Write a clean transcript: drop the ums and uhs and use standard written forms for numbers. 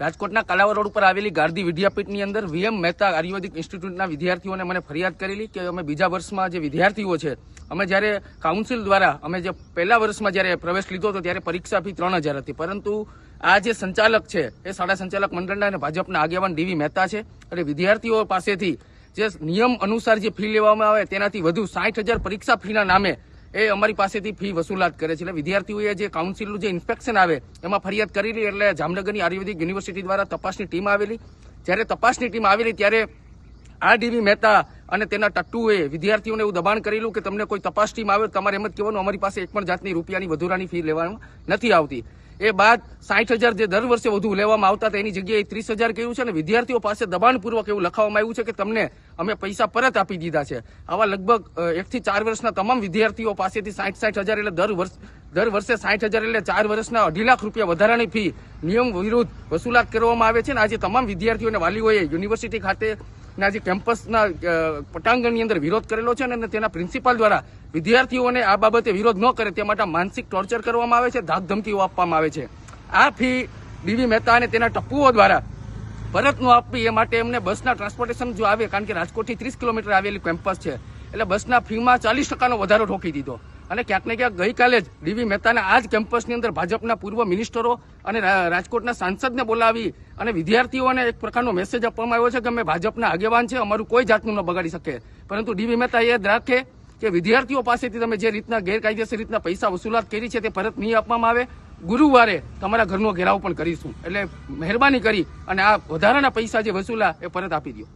રાજકોટના કાલાવડ રોડ ઉપર આવેલી ગાર્દી વિદ્યાપીઠની અંદર VM મહેતા આયુર્વેદિક ઇન્સ્ટિટ્યૂટના વિદ્યાર્થીઓને મને ફરિયાદ કરેલી કે અમે બીજા વર્ષમાં જે વિદ્યાર્થીઓ છે, અમે જ્યારે કાઉન્સિલ દ્વારા અમે જે પહેલા વર્ષમાં જ્યારે પ્રવેશ લીધો હતો ત્યારે પરીક્ષા ફી 3000 હતી, પરંતુ આ જે સંચાલક છે એ શાળા સંચાલક મંડળના અને ભાજપના આગેવાન DV મહેતા છે અને વિદ્યાર્થીઓ પાસેથી જે નિયમ અનુસાર જે ફી લેવામાં આવે તેનાથી વધુ 60,000 પરીક્ષા ફીના નામે એ અમારી પાસેથી ફી વસૂલાત કરે છે. એટલે વિદ્યાર્થીઓએ જે કાઉન્સિલનું જે ઇન્સ્પેક્શન આવે એમાં ફરિયાદ કરેલી, એટલે જામનગરની આયુર્વેદિક યુનિવર્સિટી દ્વારા તપાસની ટીમ આવેલી. જ્યારે તપાસની ટીમ આવેલી ત્યારે આ DV મહેતા અને તેના ટટ્ટુએ વિદ્યાર્થીઓને એવું દબાણ કરેલું કે તમને કોઈ તપાસ ટીમ આવે તમારે એમ જ કહેવાનું અમારી પાસે એક પણ જાતની રૂપિયાની વધારાની ફી લેવામાં નથી આવતી. એ બાદ 60,000 જે દર વર્ષે વધુ લેવામાં આવતા હતા એની જગ્યાએ 30,000 કહ્યું છે અને વિદ્યાર્થીઓ પાસે દબાણપૂર્વક એવું લખાવવામાં આવ્યું છે કે તમને અમે પૈસા પરત આપી દીધા છે. આવા લગભગ 1 થી 4 વર્ષના તમામ વિદ્યાર્થીઓ પાસેથી 60,000 એટલે દર વર્ષે 60,000 એટલે 4 વર્ષના 2.5 લાખ રૂપિયા વધારાની ફી નિયમ વિરુદ્ધ વસૂલાત કરવામાં આવે છે. અને આજે તમામ વિદ્યાર્થીઓ અને વાલીઓએ યુનિવર્સિટી ખાતે જે કેમ્પસના પટાંગણની અંદર વિરોધ કરેલો છે અને તેના પ્રિન્સિપાલ દ્વારા વિદ્યાર્થીઓને આ બાબતે વિરોધ ન કરે તે માટે માનસિક ટોર્ચર કરવામાં આવે છે, ધાક ધમકીઓ આપવામાં આવે છે. આ ફી DV મહેતા અને તેના ટપ્પુઓ દ્વારા પરત ન આપવી એ માટે એમને બસના ટ્રાન્સપોર્ટેશન જો આવે, કારણ કે રાજકોટથી 30 કિલોમીટર આવેલી કેમ્પસ છે, એટલે બસના ફીમાં 40% વધારો ઠોકી દીધો. અને ક્યાંક ને ક્યાંક ગઈકાલે જ DV મહેતાના આ જ કેમ્પસની અંદર ભાજપના પૂર્વ મિનિસ્ટરો અને રાજકોટના સાંસદને બોલાવી અને વિદ્યાર્થીઓને એક પ્રકારનો મેસેજ આપવામાં આવ્યો છે કે અમે ભાજપના આગેવાન છે, અમારું કોઈ જાતનું ન બગાડી શકે. પરંતુ DV મહેતા એ યાદ રાખે કે વિદ્યાર્થીઓ પાસેથી તમે જે રીતના ગેરકાયદેસર રીતના પૈસા વસૂલાત કરી છે તે પરત નહીં આપવામાં આવે. ગુરુવારે તમારા ઘરનો ઘેરાવ પણ કરીશું. એટલે મહેરબાની કરી અને આ વધારાના પૈસા જે વસૂલા એ પરત આપી દો.